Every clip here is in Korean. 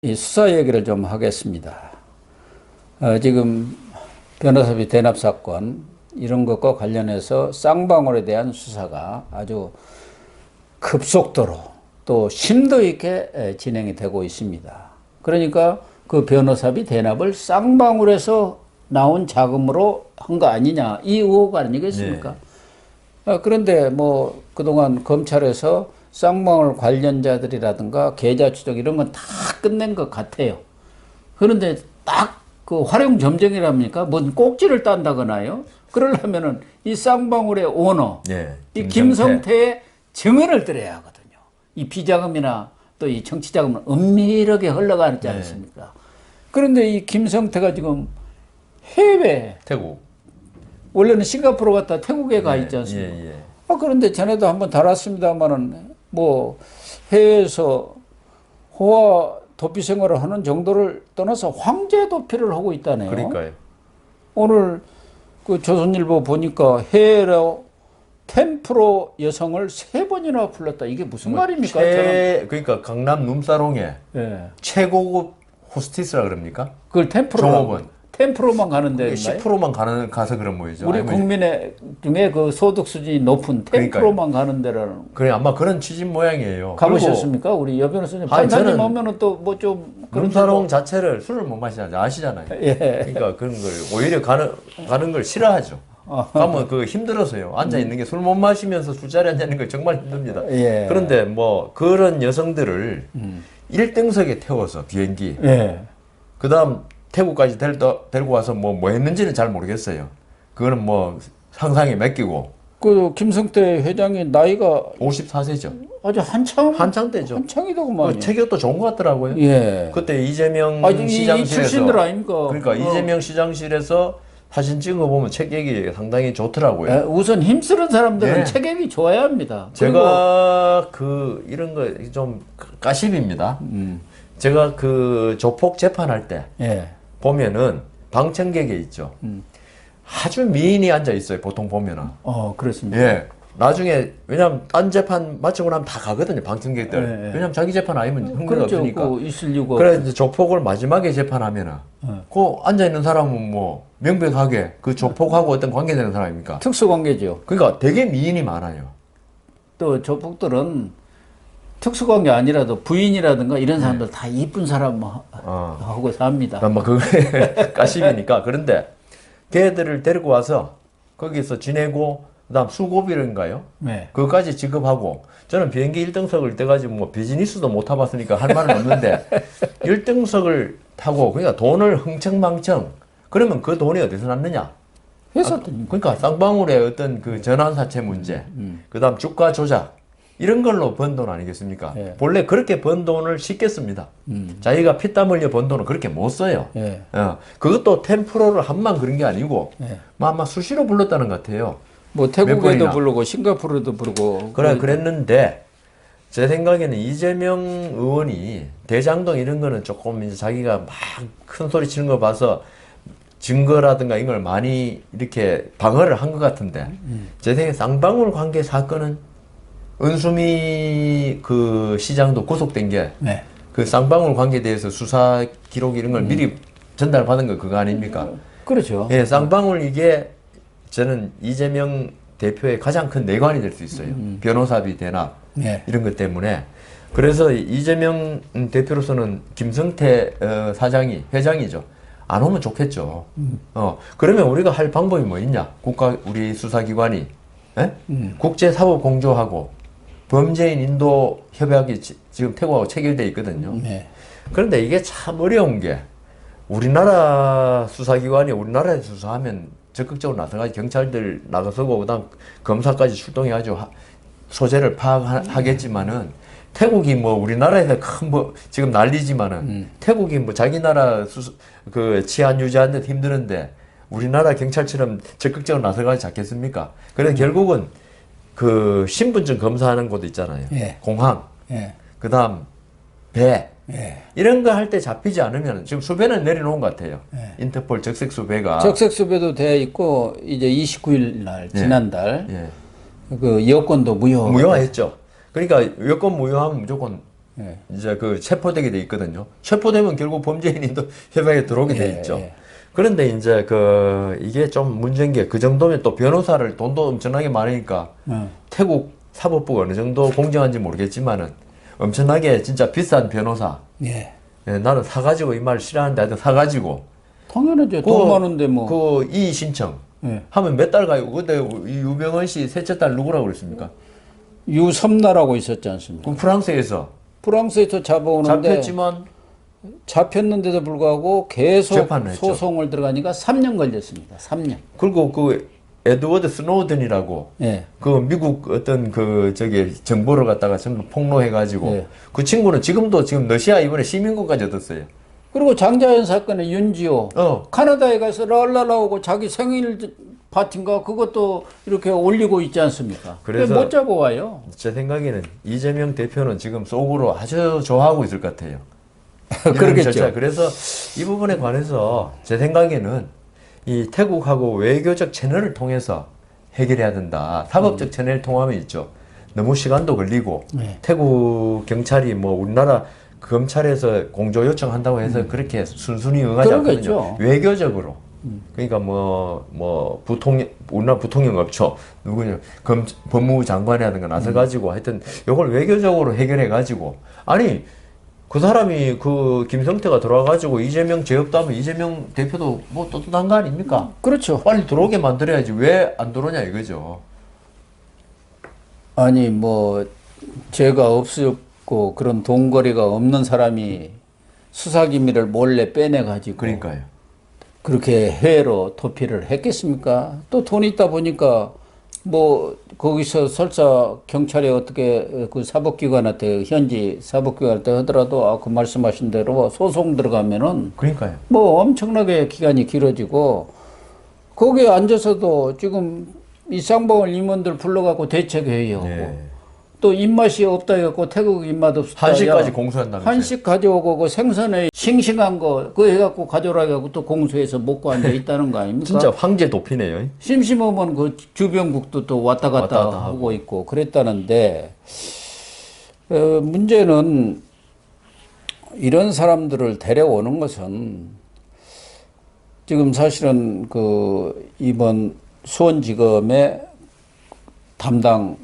이 수사 얘기를 좀 하겠습니다. 지금 변호사비 대납 사건 이런 것과 관련해서 쌍방울에 대한 수사가 아주 급속도로 또 심도 있게 진행이 되고 있습니다. 그러니까 그 변호사비 대납을 쌍방울에서 나온 자금으로 한 거 아니냐 이 의혹 아니겠습니까? 네. 그런데 뭐 그동안 검찰에서 쌍방울 관련자들이라든가 계좌 추적 이런 건 다 끝낸 것 같아요. 그런데 딱 그 활용 점정이랍니까? 뭔 꼭지를 딴다거나요? 그러려면은 이 쌍방울의 오너, 네, 이 김성태의 증언을 들어야 하거든요. 이 비자금이나 또 이 정치자금은 은밀하게 흘러가지 않습니까? 그런데 이 김성태가 지금 해외, 태국. 원래는 싱가포르 갔다 태국에 가 있지 예, 않습니까? 예, 예. 그런데 전에도 한번 달았습니다만은 뭐 해외에서 호화 도피 생활을 하는 정도를 떠나서 황제 도피를 하고 있다네요. 그러니까요. 오늘 그 조선일보 보니까 해외로 10% 여성을 3번이나 불렀다. 이게 무슨 말입니까? 그러니까 강남 룸사롱에 예. 최고급 호스티스라 그럽니까? 그걸 10%로 종업원. 10%만 가는데 10%만 가서 그런 모이죠. 우리 아니면 국민의 중에 그 소득 수준이 높은 10%만 가는 데라는. 그래 아마 그런 취지 모양이에요. 가보셨습니까? 우리 여 변호사님. 판사님 오면은 또 뭐 좀 룸사롱 자체를 술을 못 마시잖아요. 아시잖아요. 예. 그러니까 그런 걸 오히려 가는 걸 싫어하죠. 가면 그 힘들어서요. 앉아 있는 게 술 못 마시면서 술자리 앉아 있는 거 정말 힘듭니다. 예. 그런데 뭐 그런 여성들을 1등석에 태워서 비행기. 예. 그다음 태국까지 데리고 와서 뭐 했는지는 잘 모르겠어요. 그거는 뭐 상상에 맡기고. 그 김성태 회장의 나이가 54세죠. 아주 한창 때죠. 한창이더구만. 체격도 좋은 것 같더라고요. 예. 그때 이재명 이 시장실에서 출신들 아닙니까? 그러니까 이재명 시장실에서 사진 찍어 보면 체격이 상당히 좋더라고요. 예, 우선 힘쓰는 사람들은 예. 체격이 좋아야 합니다. 제가 이런 거 좀 가십입니다. 제가 그 조폭 재판할 때 예. 보면은 방청객에 있죠. 아주 미인이 앉아 있어요. 보통 보면은. 그렇습니다. 예. 나중에 왜냐면 딴 재판 마치고 나면 다 가거든요. 방청객들. 예, 예. 왜냐면 자기 재판 아니면 흥미가 그렇죠. 없으니까. 그 있을 이유가 그래 이제 조폭을 마지막에 재판하면은 예. 그 앉아 있는 사람은 뭐 명백하게 그 조폭하고 어떤 관계되는 사람입니까? 특수관계죠. 그러니까 되게 미인이 많아요. 또 조폭들은 특수관계 아니라도 부인이라든가 이런 사람들 다 이쁜 사람 하고 삽니다. 뭐 그게 가십이니까. 그런데 걔들을 데리고 와서 거기서 지내고 그다음 수고비인가요? 네. 그거까지 지급하고 저는 비행기 1등석을 떼가지고 뭐 비즈니스도 못 타봤으니까 할 말은 없는데 1등석을 타고 그러니까 돈을 흥청망청 그러면 그 돈이 어디서 났느냐? 회사 그러니까 쌍방울의 어떤 그 전환사채 문제, 그다음 주가 조작 이런 걸로 번 돈 아니겠습니까? 예. 본래 그렇게 번 돈을 쉽게 씁니다. 자기가 피땀 흘려 번 돈을 그렇게 못 써요. 예. 그것도 10%를 한만 그런 게 아니고 예. 아마 수시로 불렀다는 것 같아요. 뭐 몇 태국에도 번이나. 부르고 싱가포르에도 부르고 그랬는데 제 생각에는 이재명 의원이 대장동 이런 거는 조금 이제 자기가 막 큰 소리 치는 거 봐서 증거라든가 이걸 많이 이렇게 방어를 한 것 같은데 제 생각에 쌍방울 관계 사건은 은수미 그 시장도 구속된 게 그 쌍방울 관계에 대해서 수사 기록 이런 걸 미리 전달받은 거 그거 아닙니까? 그렇죠. 예, 쌍방울 이게 저는 이재명 대표의 가장 큰 내관이 될 수 있어요. 변호사비 대납 이런 것 때문에. 그래서 이재명 대표로서는 김성태 회장이죠. 안 오면 좋겠죠. 그러면 우리가 할 방법이 뭐 있냐? 우리 수사기관이 국제사법 공조하고 범죄인 인도 협약이 지금 태국하고 체결돼 있거든요. 그런데 이게 참 어려운 게 우리나라 수사기관이 우리나라에서 수사하면 적극적으로 나서가지고 경찰들 나가서고 그다음 검사까지 출동해가지고 소재를 파악하겠지만은 태국이 뭐 우리나라에서 큰 뭐 지금 난리지만은 태국이 뭐 자기 나라 그 치안 유지하는데 힘드는데 우리나라 경찰처럼 적극적으로 나서가지고 잡겠습니까? 그래서 결국은 그 신분증 검사하는 곳 있잖아요. 예. 공항, 그다음 배. 이런 거 할 때 잡히지 않으면 지금 수배는 내려놓은 것 같아요. 인터폴 적색 수배가. 적색 수배도 돼 있고 이제 29일 날 지난달 그 여권도 무효. 무효화했죠. 그러니까 여권 무효하면 무조건 예. 이제 그 체포되게 돼 있거든요. 체포되면 결국 범죄인도 협약에 들어오게 돼 예, 있죠. 예. 그런데 이제 그 이게 좀 문제인 게 그 정도면 또 변호사를 돈도 엄청나게 많으니까 태국 사법부가 어느 정도 공정한지 모르겠지만은 엄청나게 진짜 비싼 변호사. 예. 예, 나는 사가지고 이 말 싫어하는데 하여튼 사가지고 당연하죠. 돈 많은데 뭐. 그 이의 신청 예. 하면 몇 달 가요. 그때 이 유병헌 씨 셋째 딸 누구라고 그랬습니까? 유섬나라고 있었지 않습니까? 그 프랑스에서 프랑스에서 잡아오는데 잡혔지만 잡혔는데도 불구하고 계속 재판을 했죠. 소송을 들어가니까 3년 걸렸습니다. 3년. 그리고 그 에드워드 스노우든이라고 예. 그 미국 어떤 그 저기 정보를 갖다가 전부 폭로해가지고 예. 그 친구는 지금도 지금 러시아 이번에 시민권까지 얻었어요. 그리고 장자연 사건의 윤지호 어. 카나다에 가서 랄랄라오고 자기 생일 파티인가 그것도 이렇게 올리고 있지 않습니까? 그래서 못 잡아와요. 제 생각에는 이재명 대표는 지금 속으로 아주 좋아하고 있을 것 같아요. 이런 그러겠죠. 절차. 그래서 이 부분에 관해서 제 생각에는 이 태국하고 외교적 채널을 통해서 해결해야 된다. 사법적 채널을 통하면 있죠. 너무 시간도 걸리고 네. 태국 경찰이 뭐 우리나라 검찰에서 공조 요청한다고 해서 그렇게 순순히 응하지 그러겠죠. 않거든요. 외교적으로. 그러니까 우리나라 부통령 업처 누구냐 법무부 장관이라든가 나서가지고 하여튼 이걸 외교적으로 해결해가지고 아니 그 사람이 그 김성태가 들어와가지고 이재명 죄업도 하면 이재명 대표도 뭐 떳떳한 거 아닙니까? 그렇죠. 빨리 들어오게 만들어야지 왜 안 들어오냐 이거죠. 아니 뭐 죄가 없었고 그런 돈거리가 없는 사람이 수사기밀을 몰래 빼내가지고 그러니까요. 그렇게 해외로 도피를 했겠습니까? 또 돈 있다 보니까 뭐 거기서 설사 경찰이 어떻게 그 사법기관한테 현지 사법기관한테 하더라도 그 말씀하신 대로 소송 들어가면은 그러니까요. 뭐 엄청나게 기간이 길어지고 거기에 앉아서도 지금 이 쌍방울 임원들 불러갖고 대책회의하고 네. 또 입맛이 없다 해갖고 태국 입맛 없다 한식까지 공수한다면서요. 한식 가져오고 그 생선에 싱싱한 거 그거 해갖고 가져오라 해갖고 또 공수해서 먹고 앉아 있다는 거 아닙니까? 진짜 황제 도피네요. 심심하면 그 주변국도 또 왔다 갔다 하고 있고 그랬다는데 문제는 이런 사람들을 데려오는 것은 지금 사실은 그 이번 수원지검의 담당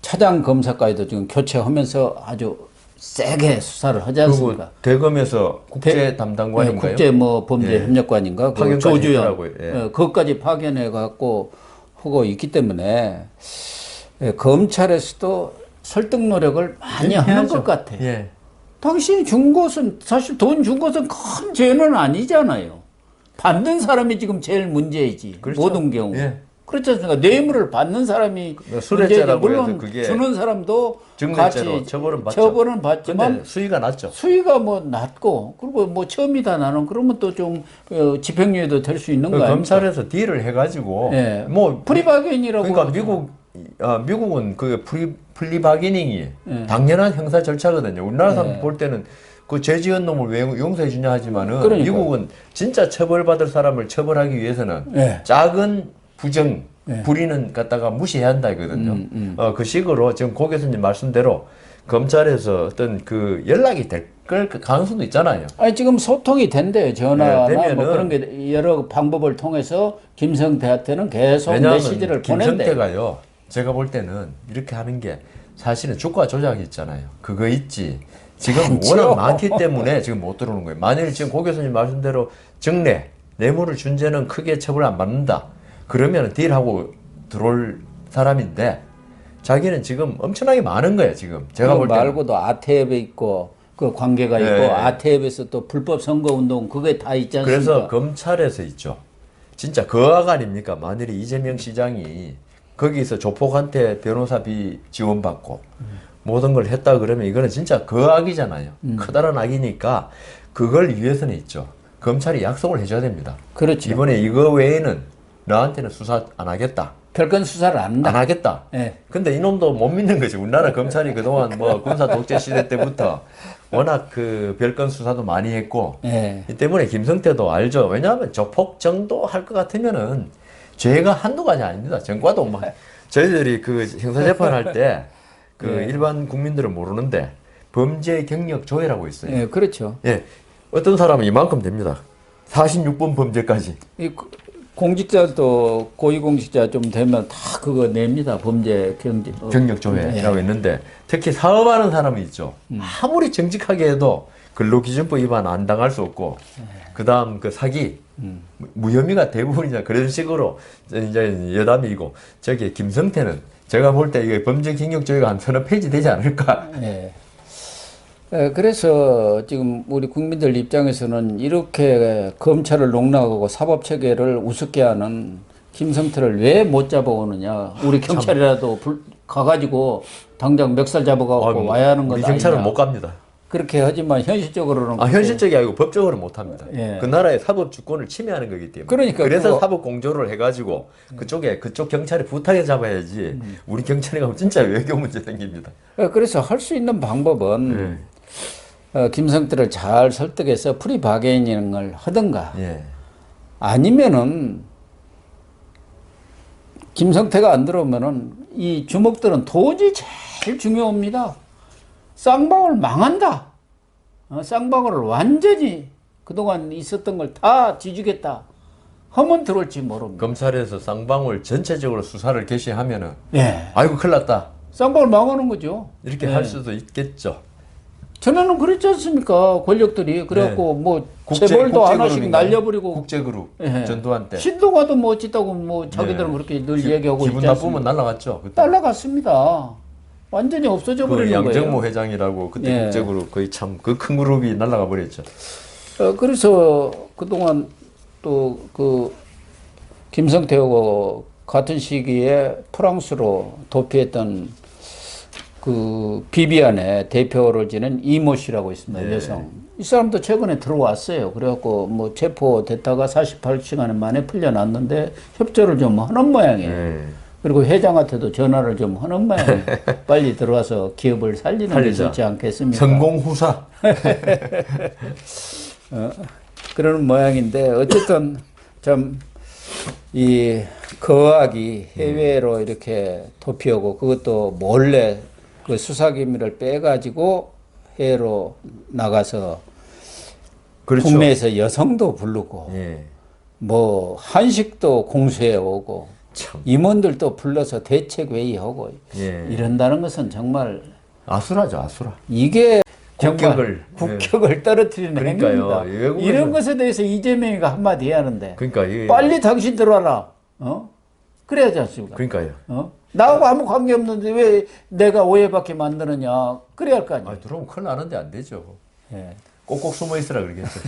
차장 검사까지도 지금 교체하면서 아주 세게 수사를 하지 않습니까? 대검에서 국제 담당관인가요? 국제 뭐 범죄 협력관인가? 그 파견까지 조주연 했더라고요. 예. 그것까지 파견해 갖고 하고 있기 때문에 검찰에서도 설득 노력을 많이 하는 것 같아. 예. 당신이 준 것은 사실 돈 준 것은 큰 죄는 아니잖아요. 받는 사람이 지금 제일 문제이지. 그렇죠. 모든 경우. 예. 그렇지 않습니까? 뇌물을 받는 사람이 수뢰죄라고 문제지. 물론 해서 그게 주는 사람도 증례죄로 같이 처벌은 받죠. 처벌은 받지만 근데 수위가 낮죠. 수위가 뭐 낮고 그리고 뭐 처음이다 나는 그러면 또 좀 집행유예도 될 수 있는 거 아닙니까? 검찰에서 딜을 해가지고 예. 뭐 프리바겐이라고 그러니까 미국은 그 플리바게닝이 당연한 형사 절차거든요. 우리나라 사람 볼 때는 그 죄 지은 놈을 왜 용서해 주냐 하지만은 그러니까요. 미국은 진짜 처벌받을 사람을 처벌하기 위해서는 예. 작은 부정 불의는 갖다가 무시해야 한다 이거든요. 그 식으로 지금 고 교수님 말씀대로 검찰에서 어떤 그 연락이 될 가능성도 있잖아요. 아니 지금 소통이 된대요. 전화나 네, 뭐 그런 게 여러 방법을 통해서 김성태한테는 계속 왜냐하면 메시지를 보낸대. 김성태가요. 제가 볼 때는 이렇게 하는 게 사실은 주가 조작이 있잖아요. 그거 있지. 지금 많죠. 워낙 많기 때문에 지금 못 들어오는 거예요. 만일 지금 고 교수님 말씀대로 정례, 뇌물을 준 죄는 크게 처벌 안 받는다. 그러면 딜하고 들어올 사람인데 자기는 지금 엄청나게 많은 거예요. 지금 제가 볼 때 말고도 아태엽에 있고 그 관계가 있고 네. 아태엽에서 또 불법 선거 운동 그게 다 있지 않습니까? 그래서 검찰에서 있죠. 진짜 거악 아닙니까? 만일에 이재명 시장이 거기서 조폭한테 변호사비 지원받고 모든 걸 했다 그러면 이거는 진짜 거악이잖아요. 커다란 악이니까 그걸 위해서는 있죠. 검찰이 약속을 해줘야 됩니다. 그렇죠. 이번에 이거 외에는 너한테는 수사 안 하겠다. 별건 수사를 안 한다. 안 하겠다. 예. 근데 이놈도 못 믿는 거지. 우리나라 검찰이 그동안 뭐 군사 독재 시대 때부터 워낙 그 별건 수사도 많이 했고 예. 이 때문에 김성태도 알죠. 왜냐하면 조폭 정도 할 것 같으면은 죄가 한두 가지 아닙니다. 전과도 막 저희들이 그 형사재판 할 때 그 예. 일반 국민들은 모르는데 범죄 경력 조회라고 있어요. 예, 그렇죠. 예, 어떤 사람은 이만큼 됩니다. 46번 범죄까지. 이 공직자도 고위공직자 좀 되면 다 그거 냅니다. 범죄 경력 조회라고 있는데 특히 사업하는 사람이 있죠. 아무리 정직하게 해도 근로기준법 위반 안 당할 수 없고 그다음 그 사기 무혐의가 대부분이냐 그런 식으로 이제 여담이고 저기 김성태는 제가 볼 때 이게 범죄 경력 조회가 한 서너 페이지 되지 않을까. 예. 그래서 지금 우리 국민들 입장에서는 이렇게 검찰을 농락하고 사법체계를 우습게 하는 김성태를 왜 못 잡아오느냐. 우리 경찰이라도 가가지고 당장 멱살 잡아가고 와야 하는 거 우리 아니냐. 경찰은 못 갑니다. 그렇게 하지만 현실적으로는 현실적이 아니고 법적으로 못 합니다. 예. 그 나라의 사법 주권을 침해하는 거기 때문에. 그러니까 그래서 그거, 사법 공조를 해가지고 그쪽 경찰이 부탁해 잡아야지. 우리 경찰이 가면 진짜 외교 문제 생깁니다. 그래서 할 수 있는 방법은 김성태를 잘 설득해서 프리바게닝을 하든가 예. 아니면은 김성태가 안 들어오면은 이 주목들은 도저히 제일 중요합니다. 쌍방울 망한다. 쌍방울을 완전히 그동안 있었던 걸 다 뒤지겠다. 하면 들어올지 모릅니다. 검찰에서 쌍방울 전체적으로 수사를 개시하면은 예. 아이고 큰일 났다. 쌍방울 망하는 거죠. 이렇게 예. 할 수도 있겠죠. 전에는 그랬지 않습니까? 권력들이. 그래갖고 뭐 국제- 재벌도 하나씩 국제그룹인가요? 날려버리고 국제그룹 예. 전두환 때 신동아도 뭐 어찌다고 뭐 자기들은 네. 그렇게 늘 얘기하고 기분 있지 나쁘면 않습니까? 날라갔죠. 그때. 날라갔습니다. 완전히 없어져 그 버리는 양정모 거예요. 회장이라고 그때 예. 국제그룹 거의 참 그 큰 그룹이 날라가 버렸죠. 그래서 그동안 또 그 김성태하고 같은 시기에 프랑스로 도피했던 그 비비안의 대표를 지낸 이모 씨라고 있습니다. 네. 여성. 이 사람도 최근에 들어왔어요. 그래갖고 뭐 체포됐다가 48시간 만에 풀려났는데 협조를 좀 하는 모양이에요. 네. 그리고 회장한테도 전화를 좀 하는 모양이에요. 빨리 들어와서 기업을 살리는 게 좋지 않겠습니까? 성공 후사. 그러는 모양인데 어쨌든 참 이 거학이 해외로 이렇게 도피하고 그것도 몰래 그 수사기밀을 빼가지고 해외로 나가서 그렇죠. 국내에서 여성도 부르고 예. 뭐 한식도 공수해 오고 참. 임원들도 불러서 대책 회의하고 예. 이런다는 것은 정말 아수라죠, 아수라. 이게 국격을, 국격을 떨어뜨리는 그러니까요. 행위입니다. 외국에서- 이런 것에 대해서 이재명이가 한마디 해야 하는데 그러니까 이게 빨리 당신 들어와라. 그래야지 않습니까? 그러니까요. 나하고 아무 관계 없는데 왜 내가 오해받게 만드느냐. 그래야 할 거 아니에요. 들어오면 큰일 나는데 안 되죠. 예. 꼭꼭 숨어 있으라 그러겠죠.